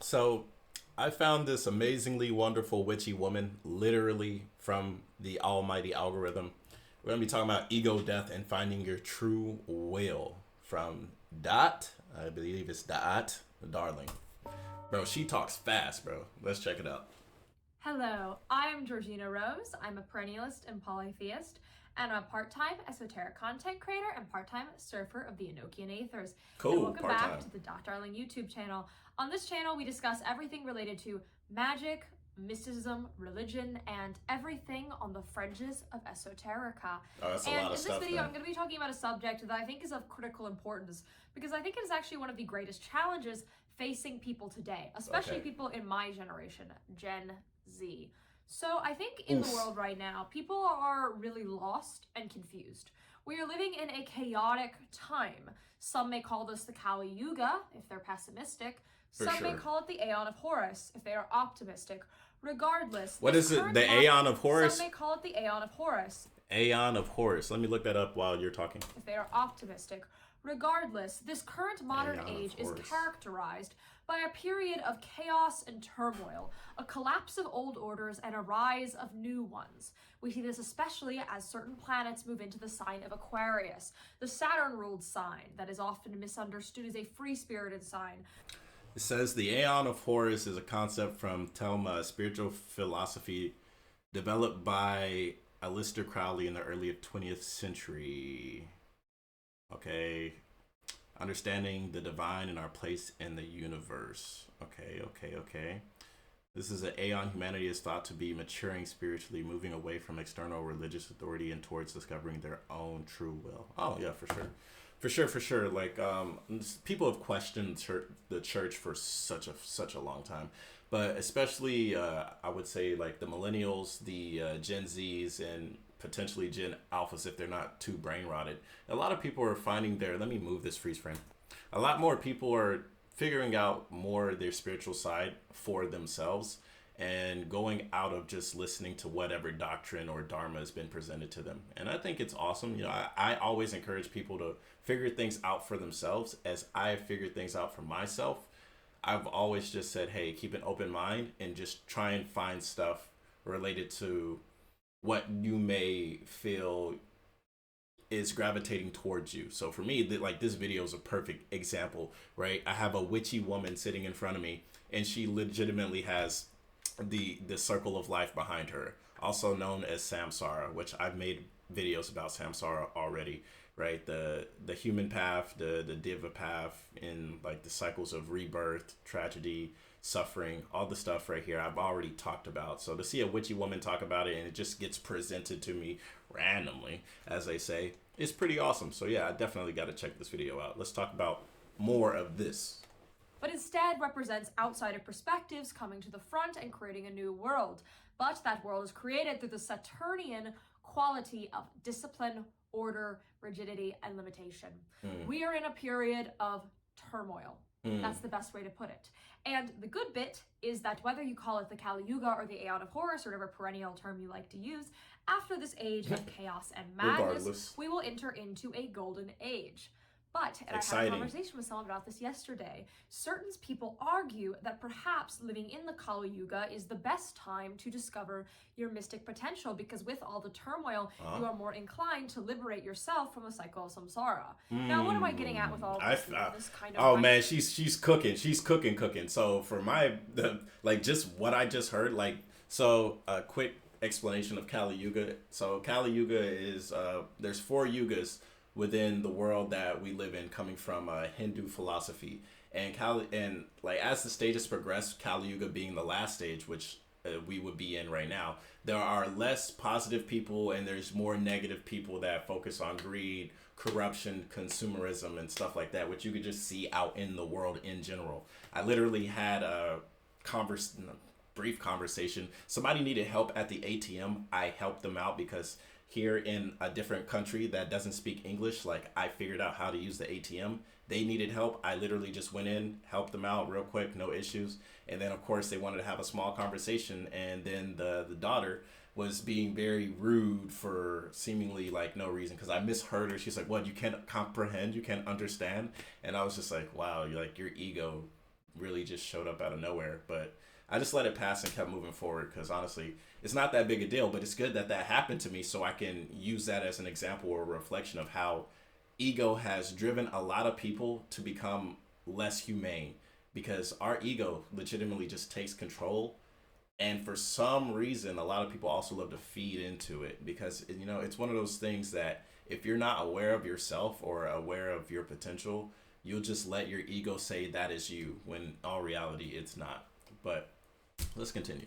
So I found this amazingly wonderful witchy woman literally from the almighty algorithm. We're going to be talking about ego death and finding your true will from Dot. I believe it's Dot, darling. Bro, she talks fast, bro. Let's check it out. Hello, I'm Georgina Rose. I'm a perennialist and polytheist, and I'm a part-time esoteric content creator and part-time surfer of the Enochian Aethers. And Cool, welcome part back time. to the Dot Darling YouTube channel. On this channel, we discuss everything related to magic, mysticism, religion, and everything on the fringes of esoterica. Oh, that's a And lot in of this stuff video, then. I'm going to be talking about a subject that I think is of critical importance because I think it is actually one of the greatest challenges facing people today, especially Okay. people in my generation, Gen Z. So I think in the Oof. world right now, people are really lost and confused. We are living in a chaotic time. Some may call this the Kali Yuga if they're pessimistic. For Some may sure. call it the Aeon of Horus if they are optimistic. Regardless, What this is it? current The Aeon of Horus? some may call it the Aeon of Horus Aeon of Horus. Let me look that up while you're talking. if they are optimistic. Regardless, this current modern Aeon of age is Horus. characterized by a period of chaos and turmoil, a collapse of old orders, and a rise of new ones. We see this especially as certain planets move into the sign of Aquarius, the Saturn-ruled sign that is often misunderstood as a free-spirited sign. It says the Aeon of Horus is a concept from Telma, spiritual philosophy developed by Aleister Crowley in the early 20th century. Okay. Understanding the divine and our place in the universe. Okay. This is an aeon humanity is thought to be maturing spiritually, moving away from external religious authority and towards discovering their own true will. Oh yeah, for sure. Like people have questioned the church for such a long time, but especially I would say like the millennials, the Gen Zs, and potentially Gen Alphas if they're not too brain rotted. A lot of people are finding their. Let me move this freeze frame. A lot more people are figuring out more their spiritual side for themselves and going out of just listening to whatever doctrine or dharma has been presented to them. And I think it's awesome. I always encourage people to figure things out for themselves as I figured things out for myself. I've always just said, hey, keep an open mind and just try and find stuff related to what you may feel is gravitating towards you. So for me, like this video is a perfect example, right? I have a witchy woman sitting in front of me, and she legitimately has the circle of life behind her, also known as Samsara, which I've made videos about Samsara already, right? The human path, the diva path, in like the cycles of rebirth, tragedy, suffering, all the stuff right here I've already talked about. So to see a witchy woman talk about it and it just gets presented to me randomly, as they say, is pretty awesome. So yeah, I definitely got to check this video out. Let's talk about more of this. But instead represents outsider perspectives coming to the front and creating a new world. But that world is created through the Saturnian quality of discipline, order, rigidity, and limitation. We are in a period of turmoil. That's the best way to put it. And the good bit is that whether you call it the Kali Yuga or the Aeon of Horus, or whatever perennial term you like to use, after this age of chaos and madness, Regardless. we will enter into a golden age. But, and I had a Exciting. conversation with someone about this yesterday, certain people argue that perhaps living in the Kali Yuga is the best time to discover your mystic potential because with all the turmoil, you are more inclined to liberate yourself from the cycle of samsara. Now, what am I getting at with all this, this kind of... Oh man, she's cooking. She's cooking. So for like just what I just heard, like, so a quick explanation of Kali Yuga. So Kali Yuga is there's 4 yugas within the world that we live in, coming from Hindu philosophy, and like as the stages progress, Kali Yuga being the last stage, which we would be in right now, there are less positive people and there's more negative people that focus on greed, corruption, consumerism, and stuff like that, which you could just see out in the world in general. I literally had a brief conversation. Somebody needed help at the ATM. I helped them out because here in a different country that doesn't speak English, like I figured out how to use the ATM. They needed help. I literally just went in, helped them out real quick, no issues. And then of course they wanted to have a small conversation, and then the daughter was being very rude for seemingly like no reason, because I misheard her. She's like, what, you can't comprehend, you can't understand? And I was just like, wow, like your ego really just showed up out of nowhere. But I just let it pass and kept moving forward because honestly, it's not that big a deal, but it's good that that happened to me so I can use that as an example or a reflection of how ego has driven a lot of people to become less humane because our ego legitimately just takes control. And for some reason, a lot of people also love to feed into it because, you know, it's one of those things that if you're not aware of yourself or aware of your potential, you'll just let your ego say that is you when in all reality it's not. But let's continue.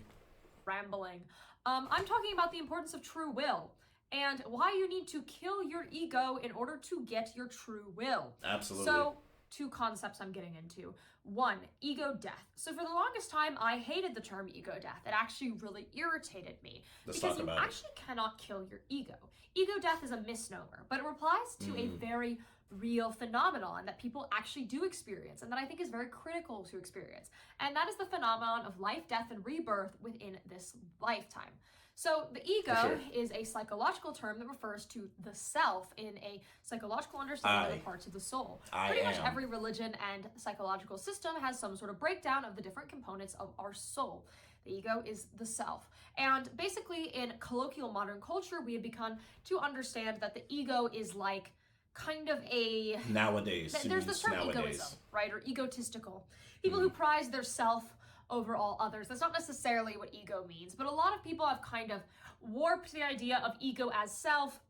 Rambling. I'm talking about the importance of true will and why you need to kill your ego in order to get your true will. Absolutely. So, two concepts I'm getting into. One, ego death. So for the longest time, I hated the term ego death. It actually really irritated me because you actually cannot kill your ego. Ego death is a misnomer, but it applies to a very real phenomenon that people actually do experience and that I think is very critical to experience. And that is the phenomenon of life, death, and rebirth within this lifetime. So the ego is a psychological term that refers to the self in a psychological understanding of the parts of the soul. Pretty much every religion and psychological system has some sort of breakdown of the different components of our soul. The ego is the self. And basically in colloquial modern culture, we have begun to understand that the ego is like kind of a... Nowadays. There's this term egoism, right? Or egotistical. People who prize their self over all others. That's not necessarily what ego means, but a lot of people have kind of warped the idea of ego as self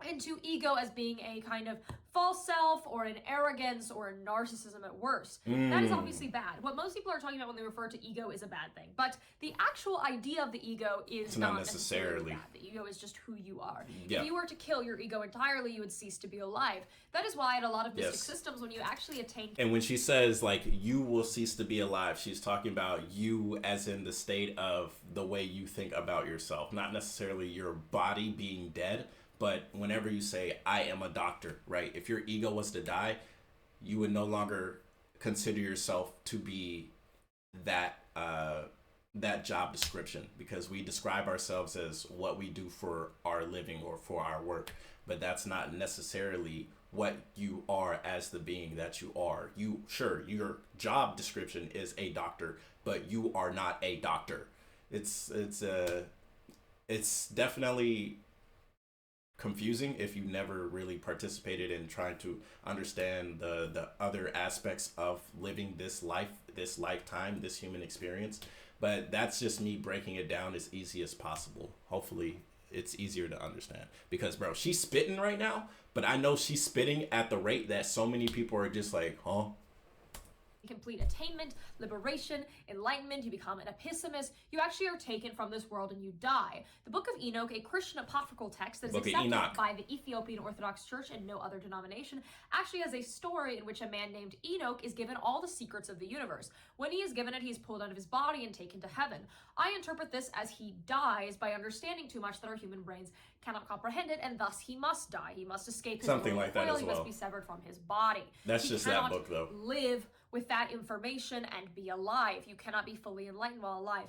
into ego as being a kind of false self or an arrogance or a narcissism at worst. That is obviously bad. What most people are talking about when they refer to ego is a bad thing, but the actual idea of the ego is not necessarily bad. The ego is just who you are. If you were to kill your ego entirely, you would cease to be alive. That is why in a lot of mystic systems, when you actually attain... And when she says, like, you will cease to be alive, she's talking about you as in the state of the way you think about yourself, not necessarily your body being dead. But whenever you say, I am a doctor, right? If your ego was to die, you would no longer consider yourself to be that that job description because we describe ourselves as what we do for our living or for our work. But that's not necessarily what you are as the being that you are. Your job description is a doctor, but you are not a doctor. It's definitely confusing if you never really participated in trying to understand the other aspects of living this life, this lifetime, this human experience. But that's just me breaking it down as easy as possible. Hopefully it's easier to understand because, bro, she's spitting right now, but I know she's spitting at the rate that so many people are just like, huh? Complete attainment, liberation, enlightenment, you become an epicemist, you actually are taken from this world and you die. The Book of Enoch, a Christian apocryphal text that is accepted by the Ethiopian Orthodox Church and no other denomination, actually has a story in which a man named Enoch is given all the secrets of the universe. When he is given it, he is pulled out of his body and taken to heaven. I interpret this as he dies by understanding too much that our human brains cannot comprehend it, and thus he must die. He must escape his something like that as well. He must be severed from his body. That's just that book, though. Live with that information and be alive. You cannot be fully enlightened while alive.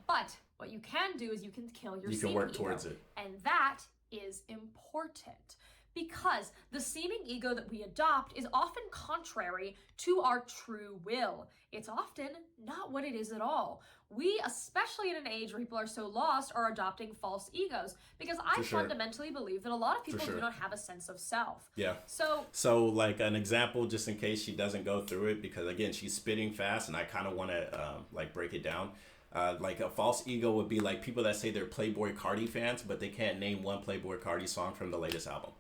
But what you can do is you can kill your seeming ego. You can work towards it. And that is important because the seeming ego that we adopt is often contrary to our true will. It's often not what it is at all. We, especially in an age where people are so lost, are adopting false egos because I fundamentally believe that a lot of people do not have a sense of self. So like an example, just in case she doesn't go through it, because again, she's spitting fast and I kind of want to like break it down. Like a false ego would be like people that say they're Playboi Carti fans, but they can't name one Playboi Carti song from the latest album.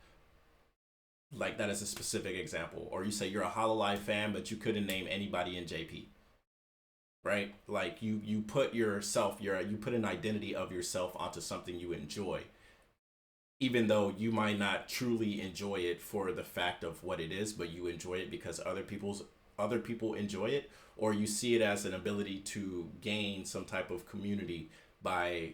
Like that is a specific example. Or you say you're a Hololive fan, but you couldn't name anybody in JP. Right? Like you put yourself, you put an identity of yourself onto something you enjoy. Even though you might not truly enjoy it for the fact of what it is, but you enjoy it because other people enjoy it, or you see it as an ability to gain some type of community by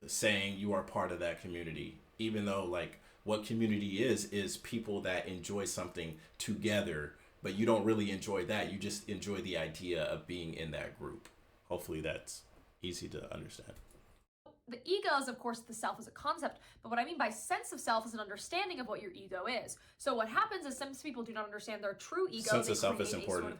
saying you are part of that community. Even though like what community is people that enjoy something together, but you don't really enjoy that. You just enjoy the idea of being in that group. Hopefully that's easy to understand. The ego is, of course, the self as a concept, but what I mean by sense of self is an understanding of what your ego is. So what happens is some people do not understand their true ego. Sense of self is important.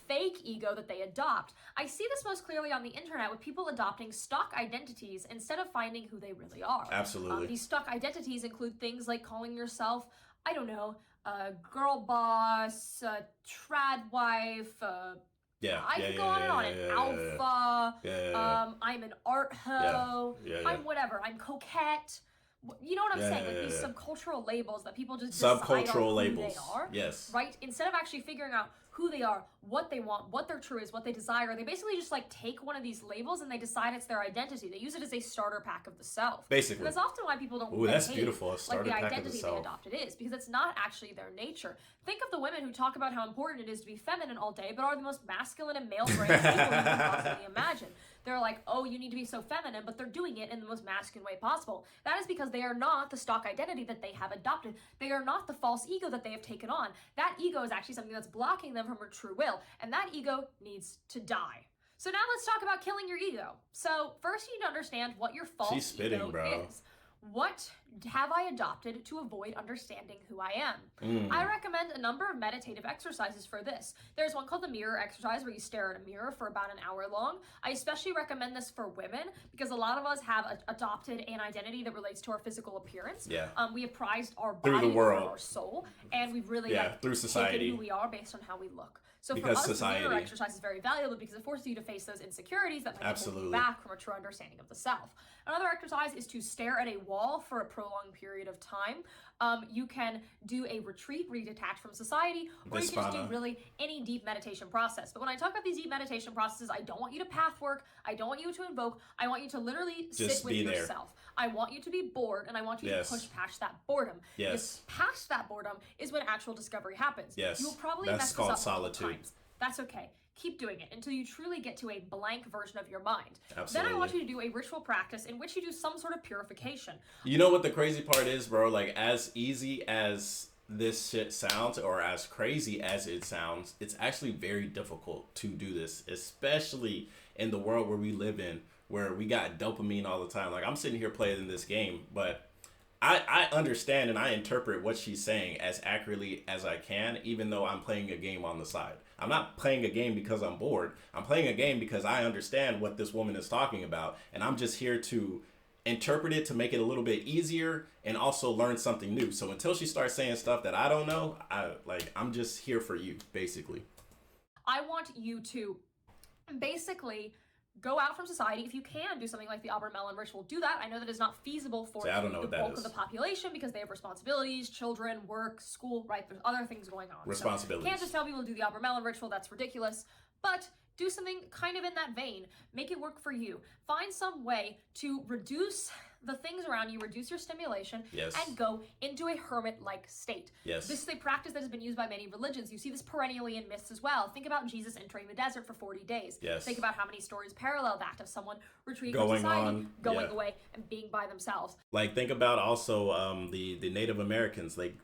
fake ego that they adopt. I see this most clearly on the internet with people adopting stock identities instead of finding who they really are. Absolutely. These stock identities include things like calling yourself, I don't know, a girl boss, a trad wife, I could go on and on. An alpha. I'm an art hoe. I'm whatever. I'm coquette. You know what I'm saying? Like these subcultural labels that people just decide on who they are. Yes. Right? Instead of actually figuring out who they are, what they want, what their true is, what they desire, they basically just like take one of these labels and they decide it's their identity. They use it as a starter pack of the self. Basically. And that's often why people don't that's beautiful. A starter like the pack identity of the self. they adopted is, because it's not actually their nature. Think of the women who talk about how important it is to be feminine all day, but are the most masculine and male-brained people you can possibly imagine. They're like, oh, you need to be so feminine, but they're doing it in the most masculine way possible. That is because they are not the stock identity that they have adopted. They are not the false ego that they have taken on. That ego is actually something that's blocking them from their true will, and that ego needs to die. So now let's talk about killing your ego. So first you need to understand what your false ego is. What have I adopted to avoid understanding who I am? I recommend a number of meditative exercises for this. There's one called the mirror exercise where you stare at a mirror for about an hour long. I especially recommend this for women because a lot of us have adopted an identity that relates to our physical appearance. Yeah. We have prized our body through the world, over our soul, and we've really through society, taken who we are based on how we look. So because for us, society. the mirror exercise is very valuable because it forces you to face those insecurities that might hold you back from a true understanding of the self. Another exercise is to stare at a wall for a prolonged period of time. You can do a retreat where you detach from society, or you can just do really any deep meditation process. But when I talk about these deep meditation processes, I don't want you to path work. I don't want you to invoke. I want you to literally sit with yourself. I want you to be bored, and I want you to push past that boredom. Because past that boredom is when actual discovery happens. You will probably mess this up solitude. Times. That's okay. Keep doing it until you truly get to a blank version of your mind. Then I want you to do a ritual practice in which you do some sort of purification. You know what the crazy part is, bro? Like, as easy as this shit sounds, or as crazy as it sounds, it's actually very difficult to do this, especially in the world where we live in, where we got dopamine all the time. Like, I'm sitting here playing this game, but I understand and I interpret what she's saying as accurately as I can, even though I'm playing a game on the side. I'm not playing a game because I'm bored. I'm playing a game because I understand what this woman is talking about, and I'm just here to interpret it to make it a little bit easier and also learn something new. So until she starts saying stuff that I don't know, I'm just here for you, basically. I want you to basically go out from society. If you can do something like the Auburn Melon ritual, do that. I know that is not feasible for the bulk of the population because they have responsibilities, children, work, school, right? There's other things going on. Responsibilities. So can't just tell people to do the Auburn Melon ritual. That's ridiculous. But do something kind of in that vein. Make it work for you. Find some way to reduce the things around you, reduce your stimulation, and go into a hermit-like state. This is a practice that has been used by many religions. You see this perennially in myths as well. Think about Jesus entering the desert for 40 days. Think about how many stories parallel that of someone retreating from society, going away, and being by themselves. Like, think about also the Native Americans. Like,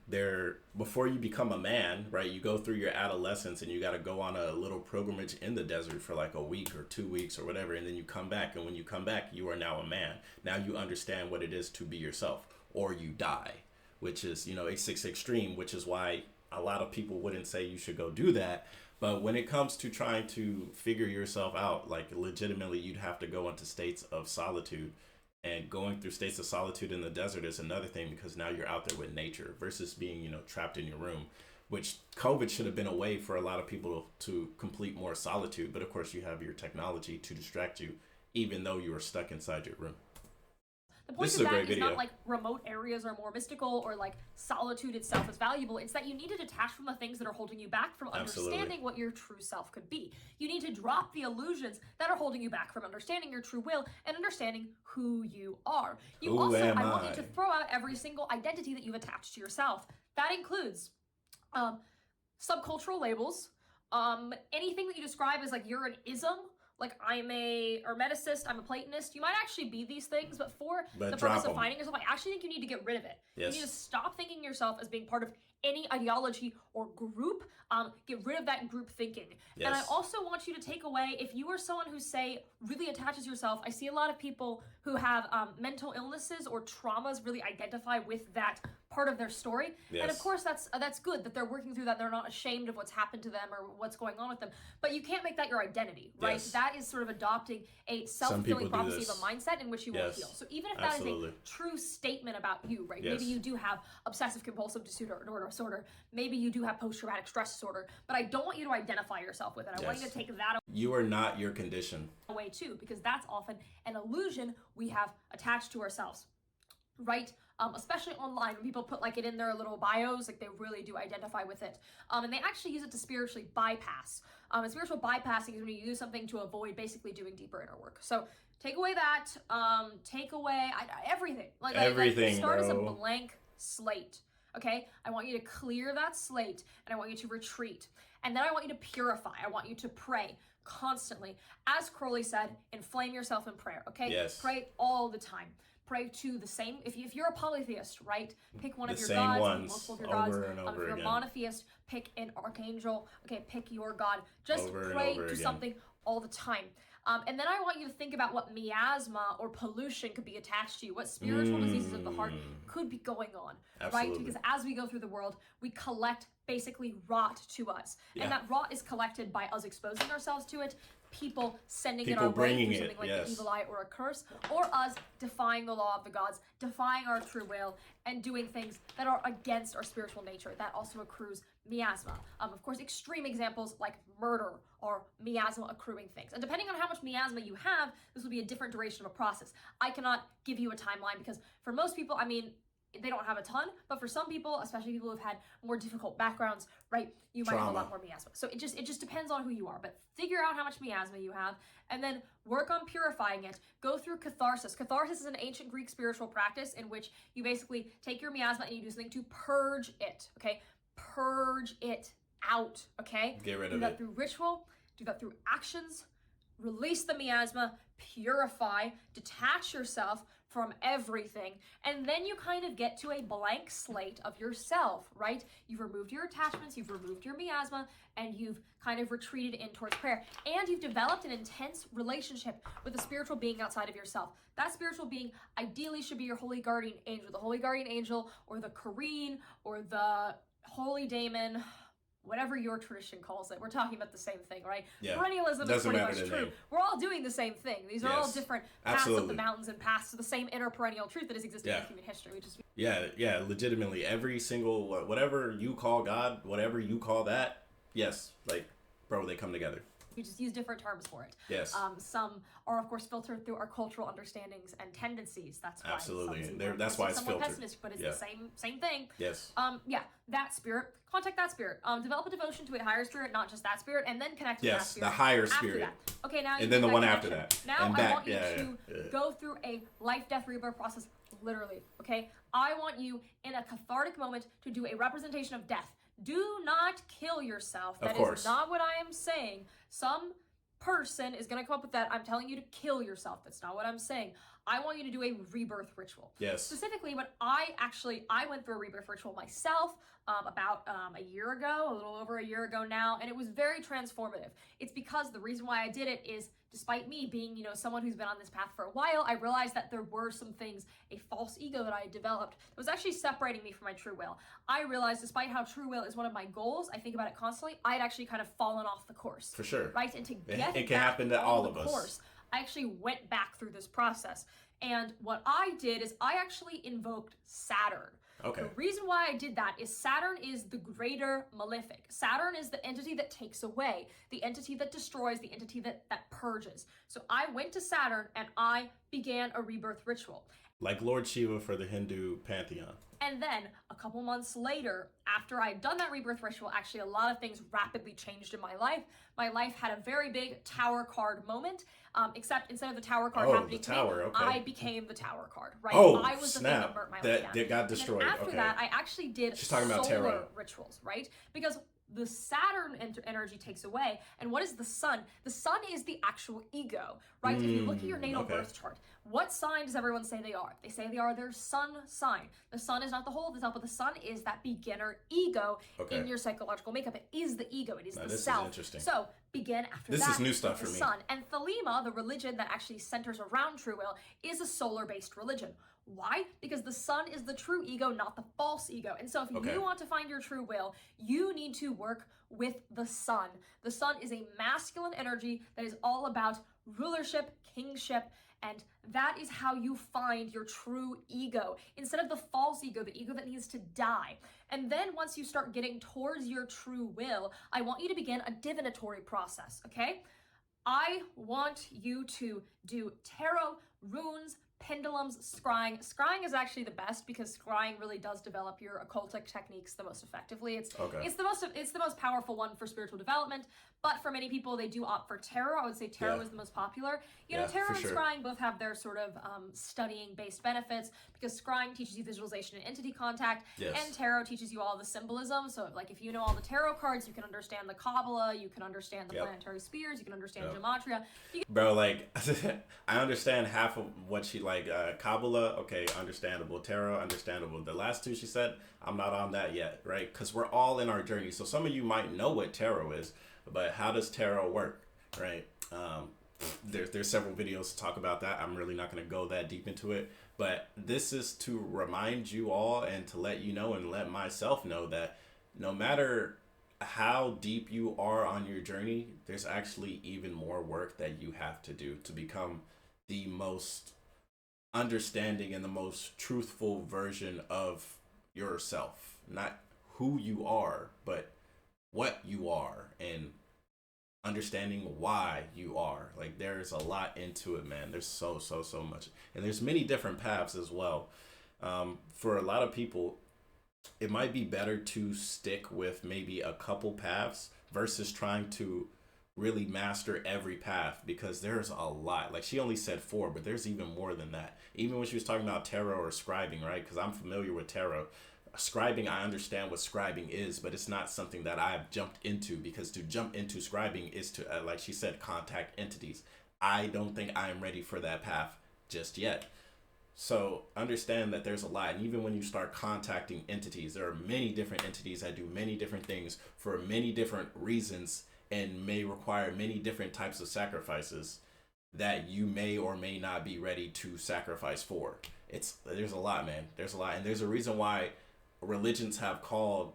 before you become a man, right, you go through your adolescence and you got to go on a little pilgrimage in the desert for like a week or 2 weeks or whatever, and then you come back, and when you come back, you are now a man. Now you understand what it is to be yourself, or you die, which is, it's extreme, which is why a lot of people wouldn't say you should go do that. But when it comes to trying to figure yourself out, like, legitimately, you'd have to go into states of solitude, and going through states of solitude in the desert is another thing, because now you're out there with nature versus being, trapped in your room, which COVID should have been a way for a lot of people to complete more solitude. But of course you have your technology to distract you, even though you are stuck inside your room. The point of that is not like remote areas are more mystical or like solitude itself is valuable. It's that you need to detach from the things that are holding you back from understanding what your true self could be. You need to drop the illusions that are holding you back from understanding your true will and understanding who you are. I want you to throw out every single identity that you've attached to yourself. That includes subcultural labels, anything that you describe as like you're an ism. Like, I'm a Hermeticist, I'm a Platonist. You might actually be these things, but for the purpose of finding yourself, I actually think you need to get rid of it. You need to stop thinking yourself as being part of any ideology or group. Get rid of that group thinking. Yes. And I also want you to take away, if you are someone who, say, really attaches yourself, I see a lot of people who have mental illnesses or traumas really identify with that part of their story. Yes. And of course, that's good that they're working through that. They're not ashamed of what's happened to them or what's going on with them. But you can't make that your identity, right? Yes. That is sort of adopting a self-fulfilling prophecy of a mindset in which you will heal. So even if that is a true statement about you, right? Maybe you do have obsessive compulsive disorder. Maybe you do have post-traumatic stress disorder. But I don't want you to identify yourself with it. I want you to take that You are not your condition away too, because that's often an illusion we have attached to ourselves, right? Especially online, when people put like it in their little bios, like they really do identify with it. And they actually use it to spiritually bypass. And spiritual bypassing is when you use something to avoid basically doing deeper inner work. So take away that, take away everything. Like start as a blank slate. Okay, I want you to clear that slate, and I want you to retreat. And then I want you to purify. I want you to pray constantly. As Crowley said, inflame yourself in prayer, okay? Yes. Pray all the time. Pray to the same, if you're a polytheist, right? Pick one of your same gods, ones, multiple of your over gods. and over if you're again. a monotheist, pick an archangel, okay? Pick your god. Just Over pray and over to again. something all the time. And then I want you to think about what miasma or pollution could be attached to you, what spiritual diseases of the heart could be going on, Absolutely. right? Because as we go through the world, we collect basically rot to us. Yeah. And that rot is collected by us exposing ourselves to it, people sending People it our way bringing through it, something like yes. the evil eye or a curse, or us defying the law of the gods, defying our true will, and doing things that are against our spiritual nature. That also accrues miasma. Of course, extreme examples like murder or miasma accruing things. And depending on how much miasma you have, this will be a different duration of a process. I cannot give you a timeline because for most people, I mean, they don't have a ton, but for some people, especially people who've had more difficult backgrounds, right, you might have a lot more miasma. So it just depends on who you are, but figure out how much miasma you have and then work on purifying it. Go through catharsis. Catharsis is an ancient Greek spiritual practice in which you basically take your miasma and you do something to purge it, okay? Purge it out, okay? Get rid of it. Do that it. through ritual, do that through actions, release the miasma, purify, detach yourself from everything, and then you kind of get to a blank slate of yourself, right? You've removed your attachments, you've removed your miasma, and you've kind of retreated in towards prayer. And you've developed an intense relationship with a spiritual being outside of yourself. That spiritual being ideally should be your holy guardian angel, the holy guardian angel, or the Kareen, or the holy daemon, whatever your tradition calls it. We're talking about the same thing, right? Yeah. Perennialism is Doesn't pretty matter much the true. name. We're all doing the same thing. These are all Yes. different paths Absolutely. up the mountains and paths to the same inner perennial truth that has existed in human history. We just Yeah, legitimately. Every single, whatever you call God, whatever you call that, yes, like, bro, they come together. we just use different terms for it. Yes. Some are, of course, filtered through our cultural understandings and tendencies. That's why Absolutely. some That's why it's somewhat filtered. pessimistic, but it's Yeah. the same thing. Yes. Yeah, that spirit. Contact that spirit. Develop a devotion to a higher spirit, not just that spirit, and then connect with that Yes, spirit. the higher after spirit. that. Okay, now you And then make the one that after connection. that. Now And I back. want you Yeah, to yeah. go through a life, death, rebirth process, literally. Okay, I want you in a cathartic moment to do a representation of death. Do not kill yourself. That is not what I am saying. Some person is going to come up with that. I'm telling you to kill yourself. That's not what I'm saying. I want you to do a rebirth ritual. Yes. Specifically, when I went through a rebirth ritual myself about a year ago, a little over a year ago now, and it was very transformative. It's because the reason why I did it is, despite me being, someone who's been on this path for a while, I realized that there were some things, a false ego that I had developed that was actually separating me from my true will. I realized, despite how true will is one of my goals, I think about it constantly, I had actually kind of fallen off the course. For sure. Right? And to get it can happen to all of us. Course, I actually went back through this process. And what I did is I actually invoked Saturn. Okay. The reason why I did that is Saturn is the greater malefic. Saturn is the entity that takes away, the entity that destroys, the entity that purges. So I went to Saturn and I began a rebirth ritual. Like Lord Shiva for the Hindu pantheon. And then a couple months later, after I had done that rebirth ritual, actually a lot of things rapidly changed in my life. My life had a very big tower card moment, except instead of the tower card happening to me, I became the tower card, right? I was the thing that burnt my life down. That got destroyed. And after that, I actually did She's talking about solar tarot rituals, right? Because the Saturn energy takes away. And what is the sun? The sun is the actual ego, right? If you look at your natal birth chart, what sign does everyone say they are? They say they are their sun sign. The sun is not the whole of the self, but the sun is that beginner ego in your psychological makeup. It is the ego. It is the self. Is interesting. So begin after that. This is new stuff for me. Sun. And Thelema, the religion that actually centers around true will, is a solar-based religion. Why? Because the sun is the true ego, not the false ego. And so if you want to find your true will, you need to work with the sun. The sun is a masculine energy that is all about rulership, kingship, and that is how you find your true ego instead of the false ego, the ego that needs to die. And then once you start getting towards your true will, I want you to begin a divinatory process, okay? I want you to do tarot, runes, pendulums, scrying. Scrying is actually the best because scrying really does develop your occultic techniques the most effectively. It's the most powerful one for spiritual development. But for many people, they do opt for tarot. I would say tarot is the most popular. You know, tarot and scrying both have their sort of studying-based benefits because scrying teaches you visualization and entity contact, and tarot teaches you all the symbolism. So, like, if you know all the tarot cards, you can understand the Kabbalah, you can understand the planetary spheres, you can understand gematria. Bro, like, I understand half of what she, like, Kabbalah, okay, understandable. Tarot, understandable. The last two she said, I'm not on that yet, right? Because we're all in our journey. So some of you might know what tarot is, but how does tarot work, right? There's several videos to talk about that. I'm really not going to go that deep into it, but this is to remind you all and to let you know and let myself know that no matter how deep you are on your journey, there's actually even more work that you have to do to become the most understanding and the most truthful version of yourself. Not who you are, but what you are and understanding why you are. Like, there's a lot into it, man. There's so much, and there's many different paths as well. For a lot of people, it might be better to stick with maybe a couple paths versus trying to really master every path, because there's a lot. Like, she only said 4, but there's even more than that. Even when she was talking about tarot or scribing, right? Because I'm familiar with tarot. Scribing, I understand what scribing is, but it's not something that I've jumped into, because to jump into scribing is to, like she said, contact entities. I don't think I am ready for that path just yet. So understand that there's a lot. And even when you start contacting entities, there are many different entities that do many different things for many different reasons and may require many different types of sacrifices that you may or may not be ready to sacrifice for. There's a lot, man. There's a lot. And there's a reason why religions have called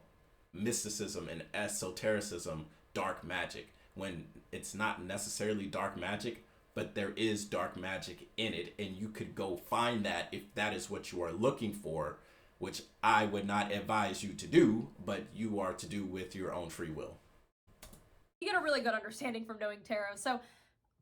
mysticism and esotericism dark magic, when it's not necessarily dark magic, but there is dark magic in it, and you could go find that if that is what you are looking for, which I would not advise you to do, but you are to do with your own free will. You get a really good understanding from knowing tarot. So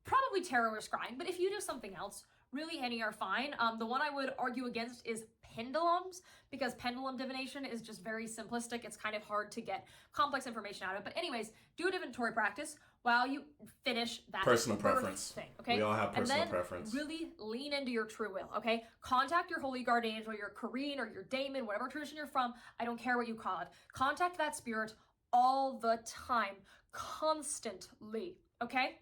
probably tarot or scrying, but if you do something else, really any are fine. The one I would argue against is pendulums, because pendulum divination is just very simplistic. It's kind of hard to get complex information out of. But anyways, do a divinatory practice while you finish that personal preference thing, okay? We all have personal and then preference. Really lean into your true will, okay? Contact your holy guardian angel, your Korean or your daemon, whatever tradition you're from. I don't care what you call it. Contact that spirit all the time, constantly, okay?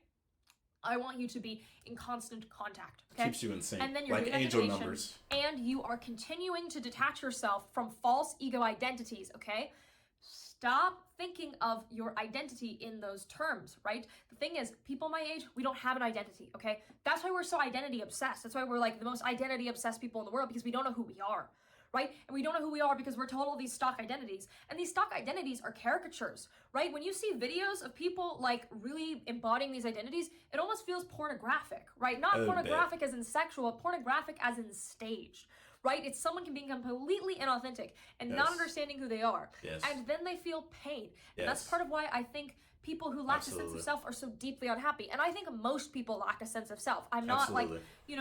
I want you to be in constant contact, okay? Keeps you in sync, and then you're like angel numbers. And you are continuing to detach yourself from false ego identities, okay? Stop thinking of your identity in those terms, right? The thing is, people my age, we don't have an identity, okay? That's why we're so identity obsessed. That's why we're like the most identity obsessed people in the world, because we don't know who we are, right? And we don't know who we are because we're told all these stock identities. And these stock identities are caricatures, right? When you see videos of people like really embodying these identities, it almost feels pornographic, right? Not pornographic as in sexual, but pornographic as in staged, right? It's someone can be completely inauthentic and not understanding who they are. And then they feel pain. And that's part of why I think people who lack a sense of self are so deeply unhappy. And I think most people lack a sense of self. I'm not like,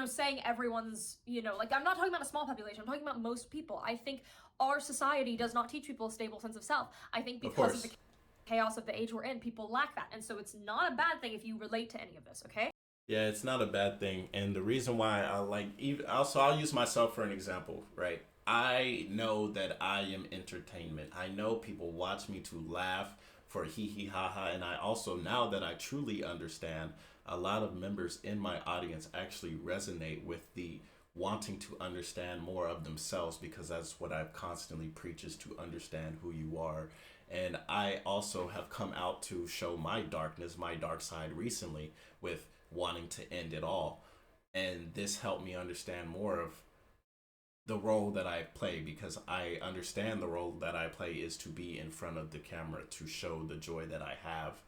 saying everyone's, like, I'm not talking about a small population. I'm talking about most people. I think our society does not teach people a stable sense of self. I think because of the chaos of the age we're in, people lack that. And so it's not a bad thing if you relate to any of this, okay? Yeah, it's not a bad thing. And the reason why I'll use myself for an example, right? I know that I am entertainment. I know people watch me to laugh, for hee hee ha ha. And I also, now that I truly understand, a lot of members in my audience actually resonate with the wanting to understand more of themselves, because that's what I've constantly preach, is to understand who you are. And I also have come out to show my darkness, my dark side recently, with wanting to end it all. And this helped me understand more of the role that I play, because I understand the role that I play is to be in front of the camera, to show the joy that I have,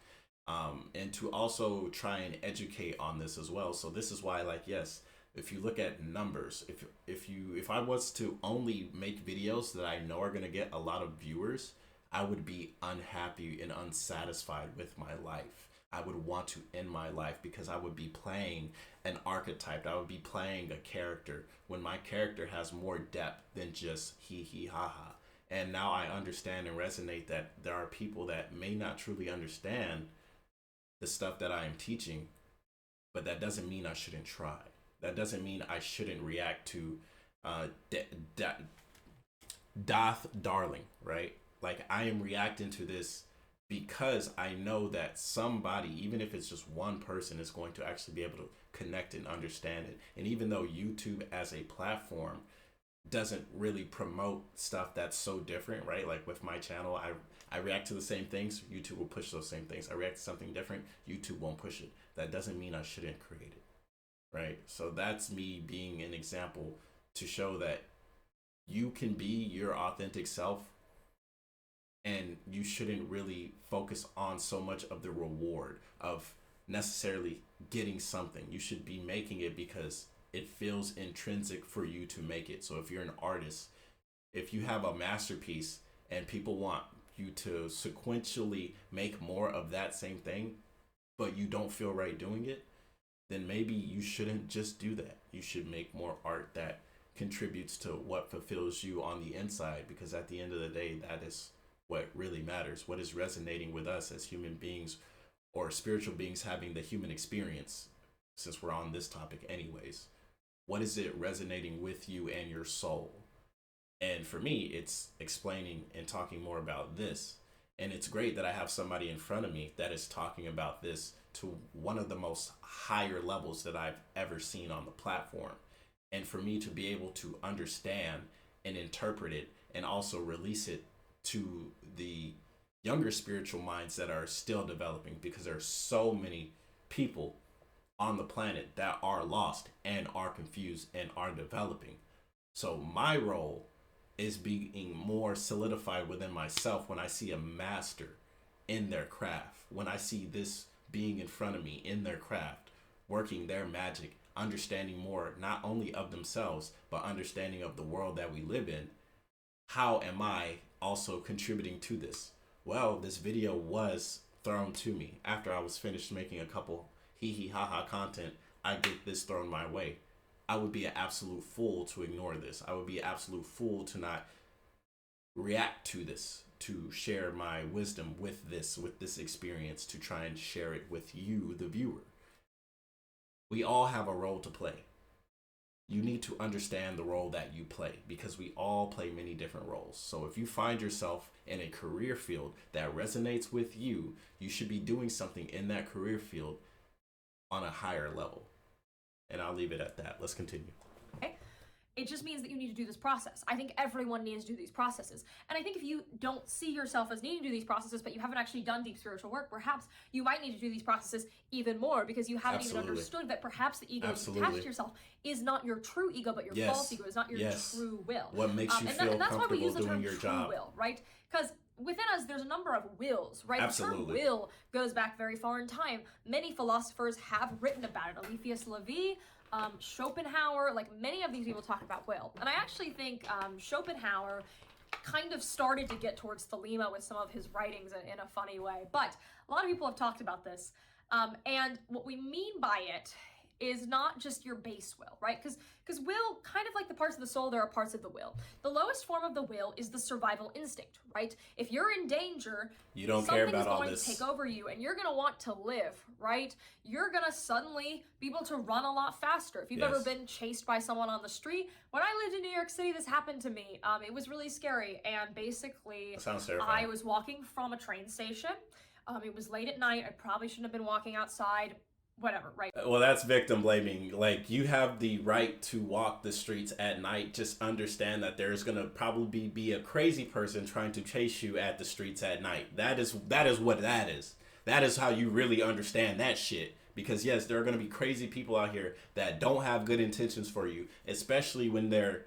and to also try and educate on this as well. So this is why, like, yes, if you look at numbers, if I was to only make videos that I know are going to get a lot of viewers, I would be unhappy and unsatisfied with my life. I would want to end my life, because I would be playing an archetype. I would be playing a character, when my character has more depth than just hee hee ha ha. And now I understand and resonate that there are people that may not truly understand the stuff that I am teaching, but that doesn't mean I shouldn't try. That doesn't mean I shouldn't react to Doth Darling, right? Like, I am reacting to this because I know that somebody, even if it's just one person, is going to actually be able to connect and understand it. And even though YouTube as a platform doesn't really promote stuff that's so different, right? Like with my channel, I react to the same things, YouTube will push those same things. I react to something different, YouTube won't push it. That doesn't mean I shouldn't create it, right? So that's me being an example to show that you can be your authentic self, and you shouldn't really focus on so much of the reward of necessarily getting something. You should be making it because it feels intrinsic for you to make it. So if you're an artist, if you have a masterpiece and people want you to sequentially make more of that same thing, but you don't feel right doing it, then maybe you shouldn't just do that. You should make more art that contributes to what fulfills you on the inside, because at the end of the day, that is what really matters. What is resonating with us as human beings, or spiritual beings having the human experience, since we're on this topic anyways. What is it resonating with you and your soul? And for me, it's explaining and talking more about this. And it's great that I have somebody in front of me that is talking about this to one of the most higher levels that I've ever seen on the platform. And for me to be able to understand and interpret it, and also release it to the younger spiritual minds that are still developing, because there are so many people on the planet that are lost and are confused and are developing. So my role is being more solidified within myself when I see a master in their craft, when I see this being in front of me in their craft, working their magic, understanding more not only of themselves, but understanding of the world that we live in. How am I also contributing to this? Well, this video was thrown to me after I was finished making a couple hee hee ha ha content. I get this thrown my way. I would be an absolute fool to ignore this. I would be an absolute fool to not react to this, to share my wisdom with this experience, to try and share it with you, the viewer. We all have a role to play. You need to understand the role that you play, because we all play many different roles. So if you find yourself in a career field that resonates with you, you should be doing something in that career field on a higher level. And I'll leave it at that. Let's continue. Okay. It just means that you need to do this process. I think everyone needs to do these processes. And I think if you don't see yourself as needing to do these processes, but you haven't actually done deep spiritual work, perhaps you might need to do these processes even more, because you haven't even understood that perhaps the ego that's attached to yourself is not your true ego, but your false ego. Is not your true will. What makes you feel and that's why we comfortable use the doing term your true job. will, right? Because within us, there's a number of wills, right? Absolutely. The term will goes back very far in time. Many philosophers have written about it. Eliphas Levi, Schopenhauer, like many of these people talk about will. And I actually think Schopenhauer kind of started to get towards Thelema with some of his writings in a funny way. But a lot of people have talked about this. And what we mean by it is not just your base will, right? Because will, kind of like the parts of the soul, there are parts of the will. The lowest form of the will is the survival instinct, right? If you're in danger, you don't care about all something's this. going to take over you, and you're going to want to live, right? You're going to suddenly be able to run a lot faster. If you've ever been chased by someone on the street, when I lived in New York City, this happened to me. It was really scary, and basically, that sounds terrifying. I was walking from a train station. It was late at night. I probably shouldn't have been walking outside. Whatever, right? Well, that's victim blaming. Like, you have the right to walk the streets at night. Just understand that there's gonna probably be a crazy person trying to chase you at the streets at night. That is what that is. That is how you really understand that shit. Because yes, there are gonna be crazy people out here that don't have good intentions for you, especially when they're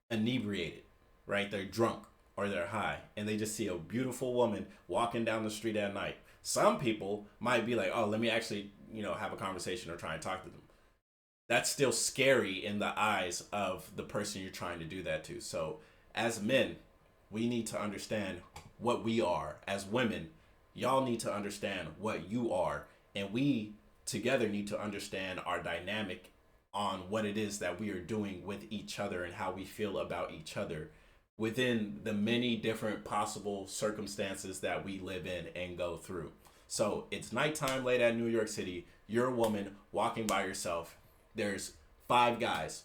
inebriated, right? They're drunk or they're high, and they just see a beautiful woman walking down the street at night. Some people might be like, oh, let me actually, have a conversation or try and talk to them. That's still scary in the eyes of the person you're trying to do that to. So as men, we need to understand what we are. As women, y'all need to understand what you are. And we together need to understand our dynamic on what it is that we are doing with each other and how we feel about each other within the many different possible circumstances that we live in and go through. So it's nighttime late at New York City. You're a woman walking by yourself. There's 5 guys.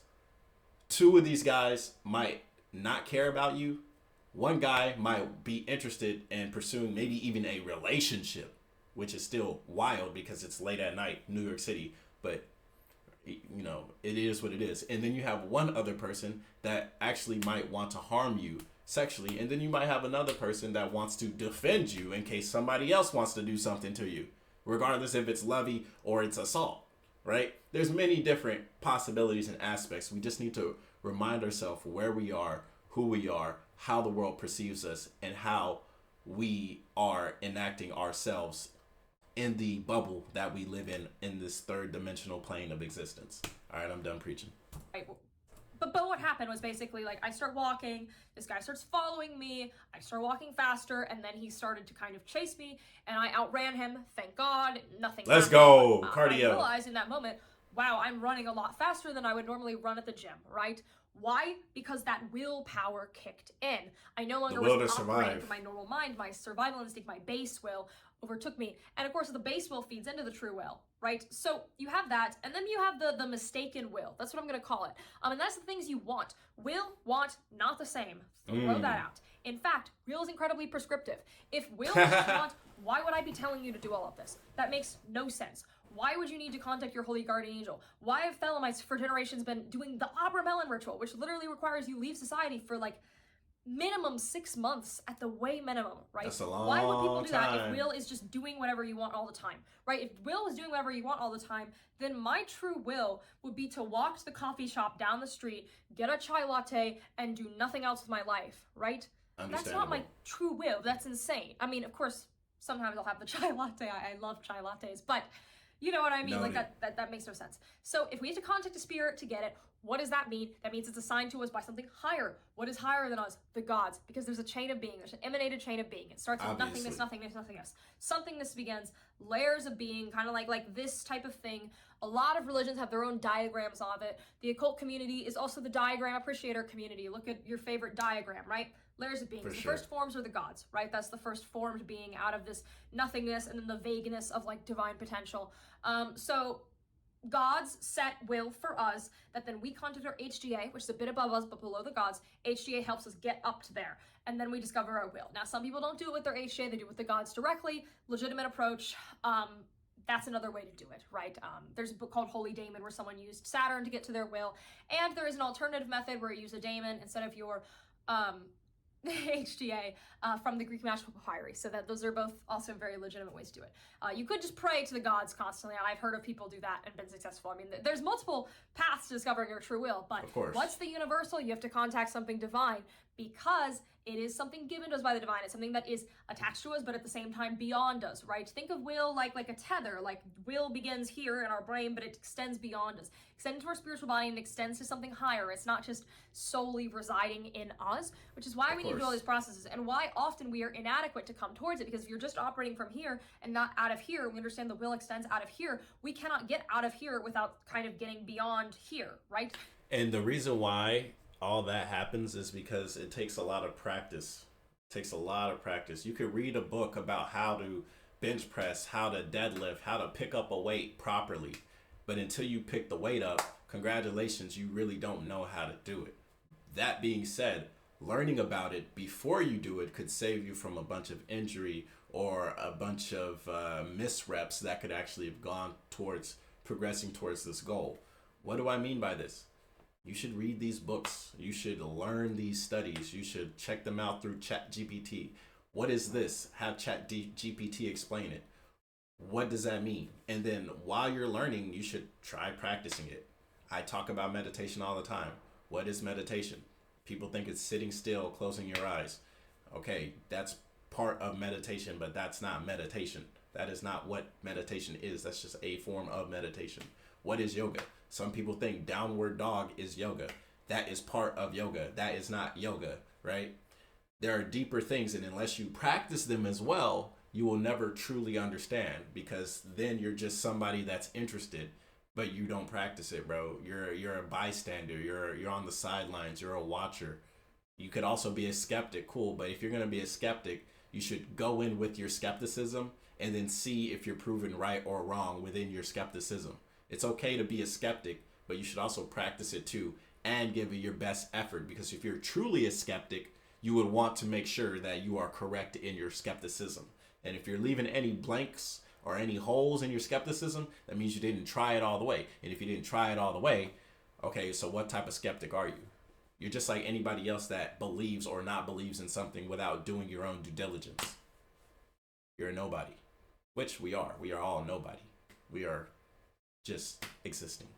2 of these guys might not care about you. 1 guy might be interested in pursuing maybe even a relationship, which is still wild because it's late at night, New York City. But, it is what it is. And then you have 1 other person that actually might want to harm you sexually, and then you might have another person that wants to defend you in case somebody else wants to do something to you, regardless if it's lovey or it's assault, right? There's many different possibilities and aspects. We just need to remind ourselves where we are, who we are, how the world perceives us, and how we are enacting ourselves in the bubble that we live in this 3rd dimensional plane of existence. All right, I'm done preaching. Right. But what happened was basically, like, I start walking, this guy starts following me, I start walking faster, and then he started to kind of chase me, and I outran him, thank God, nothing Let's happened. go, cardio. I realized in that moment, wow, I'm running a lot faster than I would normally run at the gym, right? Why? Because that willpower kicked in. I no longer was operating from my normal mind, my survival instinct, my base will overtook me. And of course, the base will feeds into the true will, right? So you have that, and then you have the mistaken will. That's what I'm going to call it. And that's the things you want. Will, want, not the same. Throw that out. In fact, will is incredibly prescriptive. If will is want, why would I be telling you to do all of this? That makes no sense. Why would you need to contact your holy guardian angel? Why have Thelemites for generations been doing the Abra Melon ritual, which literally requires you leave society for like minimum 6 months at the way minimum, right? That's a long Why would people do that time. if will is just doing whatever you want all the time, right? If will is doing whatever you want all the time, then my true will would be to walk to the coffee shop down the street, get a chai latte, and do nothing else with my life, right? That's not my true will. That's insane. I mean, of course, sometimes I'll have the chai latte. I love chai lattes, but you know what I mean? No, like that makes no sense. So if we have to contact a spirit to get it, what does that mean? That means it's assigned to us by something higher. What is higher than us? The gods. Because there's a chain of being. There's an emanated chain of being. It starts with nothingness, nothingness, nothingness. Somethingness begins. Layers of being, kind of like this type of thing. A lot of religions have their own diagrams of it. The occult community is also the diagram appreciator community. Look at your favorite diagram, right? Layers of beings. The first forms are the gods, right? That's the first formed being out of this nothingness and then the vagueness of like divine potential. So gods set will for us that then we contact our HGA, which is a bit above us but below the gods. HGA helps us get up to there, and then we discover our will. Now, some people don't do it with their HGA, they do it with the gods directly. Legitimate approach. That's another way to do it, right? There's a book called Holy Daemon where someone used Saturn to get to their will, and there is an alternative method where you use a daemon instead of your HGA from the Greek magical papyri, so that those are both also very legitimate ways to do it. You could just pray to the gods constantly, and I've heard of people do that and been successful. I mean, there's multiple paths to discovering your true will, but what's the universal? You have to contact something divine, because It is something given to us by the divine. It's something that is attached to us, but at the same time beyond us, right? Think of will like a tether. Like will begins here in our brain, but it extends beyond us, extends to our spiritual body and extends to something higher. It's not just solely residing in us, which is why we need to do all these processes, and why often we are inadequate to come towards it. Because if you're just operating from here and not out of here, we understand the will extends out of here. We cannot get out of here without kind of getting beyond here, right? And the reason why all that happens is because it takes a lot of practice. It takes a lot of practice. You could read a book about how to bench press, how to deadlift, how to pick up a weight properly. But until you pick the weight up, congratulations, you really don't know how to do it. That being said, learning about it before you do it could save you from a bunch of injury or a bunch of misreps that could actually have gone towards progressing towards this goal. What do I mean by this? You should read these books. You should learn these studies. You should check them out through ChatGPT. What is this? Have ChatGPT explain it. What does that mean? And then while you're learning, you should try practicing it. I talk about meditation all the time. What is meditation? People think it's sitting still, closing your eyes. Okay, that's part of meditation, but that's not meditation. That is not what meditation is. That's just a form of meditation. What is yoga? Some people think downward dog is yoga. That is part of yoga. That is not yoga, right? There are deeper things, and unless you practice them as well, you will never truly understand, because then you're just somebody that's interested, but you don't practice it, bro. You're a bystander. You're on the sidelines. You're a watcher. You could also be a skeptic, cool, but if you're gonna be a skeptic, you should go in with your skepticism and then see if you're proven right or wrong within your skepticism. It's okay to be a skeptic, but you should also practice it too and give it your best effort, because if you're truly a skeptic, you would want to make sure that you are correct in your skepticism. And if you're leaving any blanks or any holes in your skepticism, that means you didn't try it all the way. And if you didn't try it all the way, okay, so what type of skeptic are you? You're just like anybody else that believes or not believes in something without doing your own due diligence. You're a nobody, which we are. We are all nobody. We are just existing.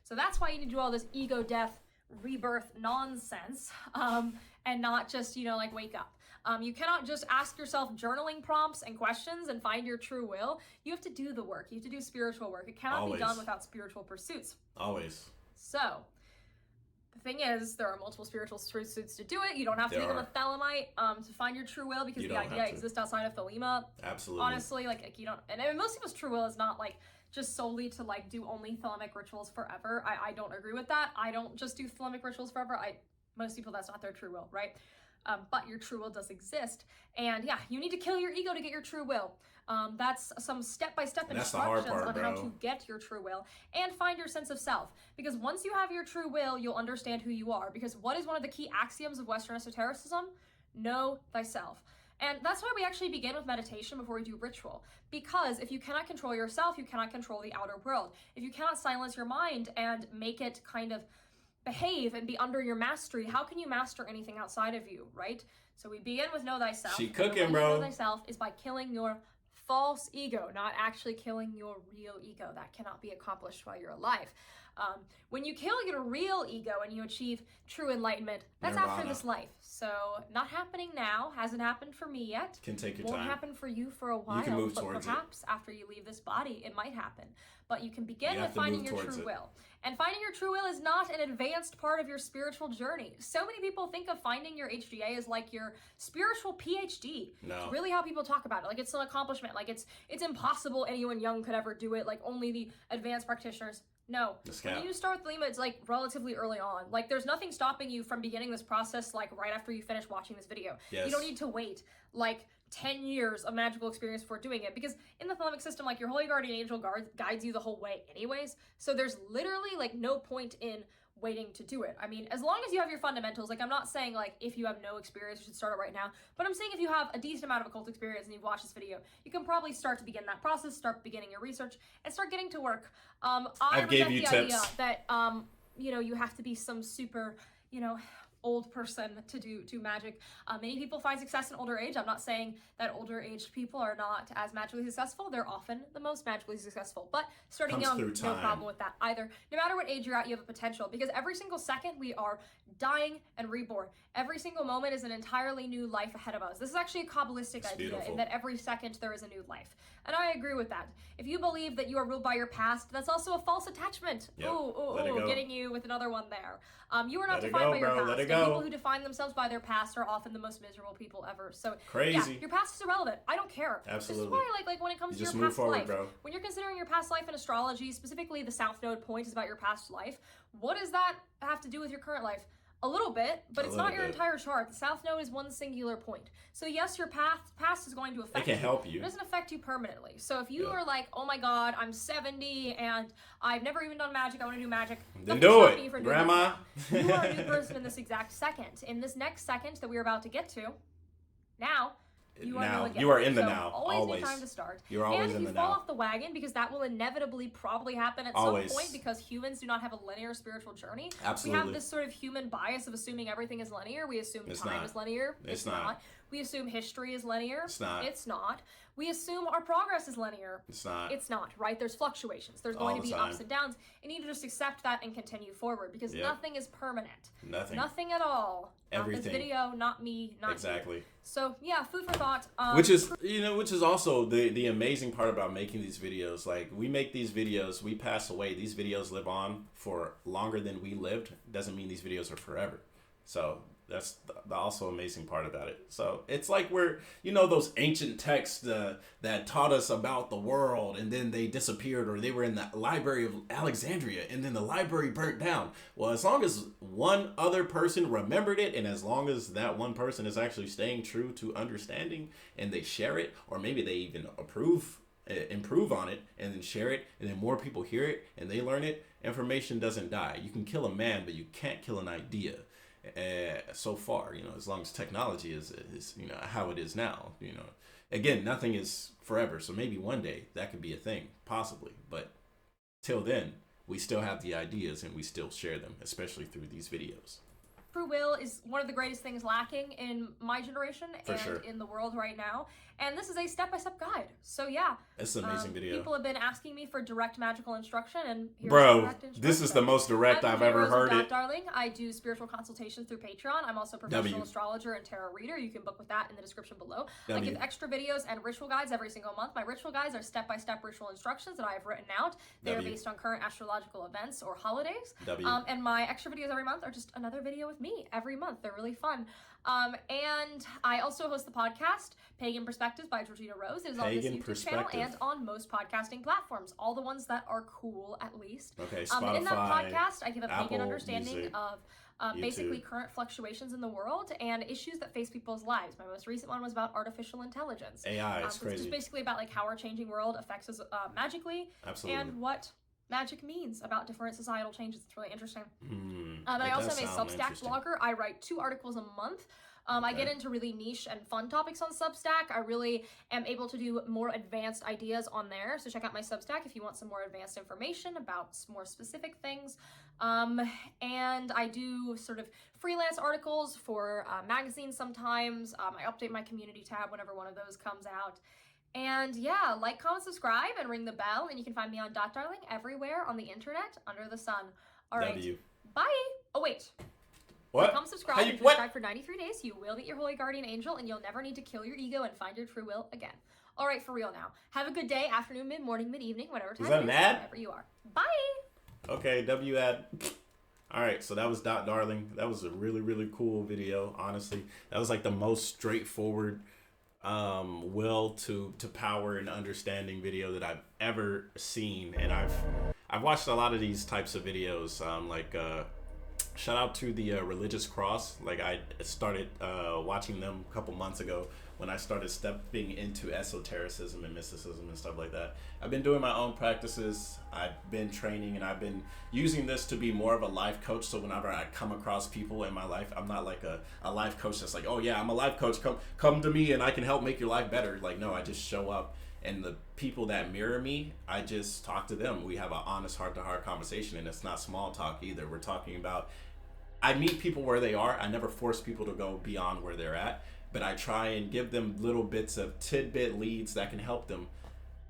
So that's why you need to do all this ego death, rebirth nonsense, and not just, like wake up. You cannot just ask yourself journaling prompts and questions and find your true will. You have to do the work. You have to do spiritual work. It cannot be done without spiritual pursuits. Always. So, the thing is, there are multiple spiritual pursuits to do it. You don't have to become a Thelemite to find your true will, because the idea exists outside of Thelema. Absolutely. Honestly, like you don't, and most people's true will is not like just solely to like do only Thelemic rituals forever. I don't agree with that. I don't just do Thelemic rituals forever. Most people, that's not their true will, right? But your true will does exist. And yeah, you need to kill your ego to get your true will. That's some step-by-step instructions on how to get your true will and find your sense of self. Because once you have your true will, you'll understand who you are. Because what is one of the key axioms of Western esotericism? Know thyself. And that's why we actually begin with meditation before we do ritual. Because if you cannot control yourself, you cannot control the outer world. If you cannot silence your mind and make it kind of behave and be under your mastery, how can you master anything outside of you, right? So we begin with know thyself. She cooking, bro. Know thyself is by killing your false ego, not actually killing your real ego. That cannot be accomplished while you're alive. When you kill your real ego and you achieve true enlightenment, that's Nirvana. After this life. So not happening now, hasn't happened for me yet. Can take your Won't time. Happen for you for a while, you can move but towards perhaps after you leave this body, it might happen. But you can begin with finding your true will. And finding your true will is not an advanced part of your spiritual journey. So many people think of finding your HGA as like your spiritual PhD. No. It's really how people talk about it. Like it's an accomplishment. Like it's impossible anyone young could ever do it. Like only the advanced practitioners. No. When you start with Thelema, it's like relatively early on. Like there's nothing stopping you from beginning this process like right after you finish watching this video. Yes. You don't need to wait like 10 years of magical experience before doing it, because in the Thelemic system, like your holy guardian angel guides you the whole way anyways. So there's literally like no point in waiting to do it. I mean, as long as you have your fundamentals, like I'm not saying like if you have no experience, you should start it right now, but I'm saying if you have a decent amount of occult experience and you've watched this video, you can probably start to begin that process, start beginning your research, and start getting to work. I gave you the tips. idea that, you have to be some super, old person to do magic. Many people find success in older age. I'm not saying that older aged people are not as magically successful. They're often the most magically successful, but starting young, no problem with that either. No matter what age you're at, you have a potential, because every single second we are dying and reborn. Every single moment is an entirely new life ahead of us. This is actually a Kabbalistic idea, in that every second there is a new life. And I agree with that. If you believe that you are ruled by your past, that's also a false attachment. Yep. Getting you with another one there. You are not defined by your past. And people who define themselves by their past are often the most miserable people ever. So crazy. Yeah, your past is irrelevant. I don't care. Absolutely. This is why, like when it comes to your past life, when you're considering your past life in astrology, specifically the South Node point is about your past life. What does that have to do with your current life? A little bit, but it's not your entire chart. The South Node is one singular point. So yes, your past is going to affect you. It can help you. It doesn't affect you permanently. So if you are like, oh my god, I'm 70 and I've never even done magic, I want to do magic. Then do it, Grandma. You are a new person in this exact second. In this next second that we're about to get to, now, you are in the now. Always new time to start. You're always in the now. And if you fall off the wagon, because that will inevitably probably happen at some point, because humans do not have a linear spiritual journey. Absolutely. We have this sort of human bias of assuming everything is linear. We assume time is linear. It's not. We assume history is linear. It's not. It's not. We assume our progress is linear. It's not. It's not, right? There's fluctuations. There's going to be ups and downs. And you need to just accept that and continue forward, because nothing is permanent. Nothing at all. Everything. Not this video, not me, not exactly. you. So yeah, food for thought. Which is also the amazing part about making these videos. Like, we make these videos, we pass away. These videos live on for longer than we lived. Doesn't mean these videos are forever. So that's the also amazing part about it. So it's like we're, those ancient texts that taught us about the world, and then they disappeared, or they were in the Library of Alexandria, and then the library burnt down. Well, as long as one other person remembered it, and as long as that one person is actually staying true to understanding, and they share it, or maybe they even improve on it, and then share it, and then more people hear it, and they learn it, information doesn't die. You can kill a man, but you can't kill an idea. So far, as long as technology is how it is now, again, nothing is forever. So maybe one day that could be a thing, possibly. But till then, we still have the ideas, and we still share them, especially through these videos. Free will is one of the greatest things lacking in my generation in the world right now. And this is a step-by-step guide. So yeah. It's an amazing video. People have been asking me for direct magical instruction, and here's direct instruction. This is the most direct I've ever heard it. Darling. I do spiritual consultations through Patreon. I'm also a professional astrologer and tarot reader. You can book with that in the description below. I give extra videos and ritual guides every single month. My ritual guides are step-by-step ritual instructions that I have written out. They are based on current astrological events or holidays. And my extra videos every month are just another video with me every month. They're really fun. And I also host the podcast Pagan Perspectives by Georgina Rose. It is on this YouTube channel and on most podcasting platforms, all the ones that are cool, at least. Okay, Spotify, and in that podcast, I give a Apple pagan understanding Music, of basically current fluctuations in the world and issues that face people's lives. My most recent one was about artificial intelligence. AI, it's crazy. It's just basically about like how our changing world affects us magically. Absolutely. And what magic means about different societal changes. It's really interesting. And I also am a Substack blogger. I write 2 articles a month. I get into really niche and fun topics on Substack. I really am able to do more advanced ideas on there. So check out my Substack if you want some more advanced information about more specific things. And I do sort of freelance articles for magazines sometimes. I update my community tab whenever one of those comes out. And yeah, like, comment, subscribe, and ring the bell. And you can find me on .darling everywhere on the internet under the sun. All right. Bye. Oh, wait. What? Come subscribe and subscribe for 93 days. You will meet your holy guardian angel, and you'll never need to kill your ego and find your true will again. All right, for real now. Have a good day, afternoon, mid-morning, mid-evening, whatever time it is. Is that an ad? Wherever you are. Bye. Okay, W ad. All right, so that was Darling. That was a really, really cool video, honestly. That was like the most straightforward will to power and understanding video that I've ever seen. And I've watched a lot of these types of videos, shout out to the Religious Cross. Like, I started watching them a couple months ago when I started stepping into esotericism and mysticism and stuff like that. I've been doing my own practices. I've been training, and I've been using this to be more of a life coach. So whenever I come across people in my life, I'm not like a life coach that's like, oh yeah, I'm a life coach. Come to me and I can help make your life better. Like, no, I just show up, and the people that mirror me, I just talk to them. We have an honest heart-to-heart conversation, and it's not small talk either. We're talking about I meet people where they are. I never force people to go beyond where they're at, but I try and give them little bits of tidbit leads that can help them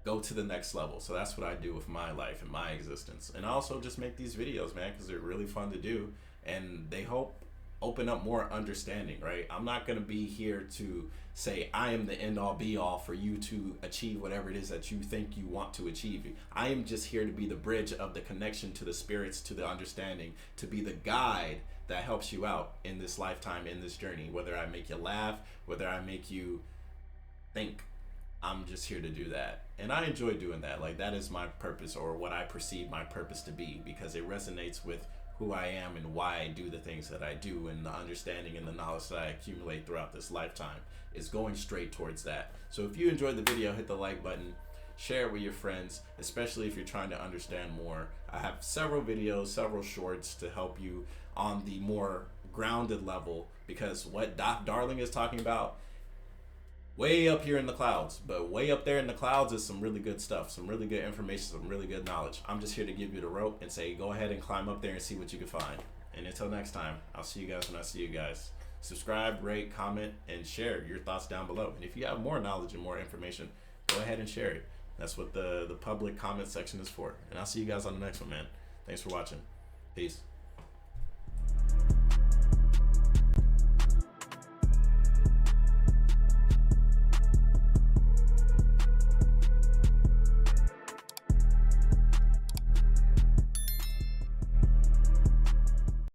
go to the next level. So that's what I do with my life and my existence. And I also just make these videos, man, because they're really fun to do, and they hope open up more understanding, right? I'm not going to be here to say I am the end all be all for you to achieve whatever it is that you think you want to achieve. I am just here to be the bridge of the connection to the spirits, to the understanding, to be the guide that helps you out in this lifetime, in this journey. Whether I make you laugh, whether I make you think, I'm just here to do that. And I enjoy doing that. Like, that is my purpose, or what I perceive my purpose to be, because it resonates with who I am and why I do the things that I do, and the understanding and the knowledge that I accumulate throughout this lifetime is going straight towards that. So if you enjoyed the video, hit the like button, share it with your friends, especially if you're trying to understand more. I have several videos, several shorts to help you on the more grounded level, because what Doc Darling is talking about, way up here in the clouds, but way up there in the clouds is some really good stuff, some really good information, some really good knowledge. I'm just here to give you the rope and say, go ahead and climb up there and see what you can find. And until next time, I'll see you guys when I see you guys. Subscribe, rate, comment, and share your thoughts down below. And if you have more knowledge and more information, go ahead and share it. That's what the public comment section is for. And I'll see you guys on the next one, man. Thanks for watching. Peace.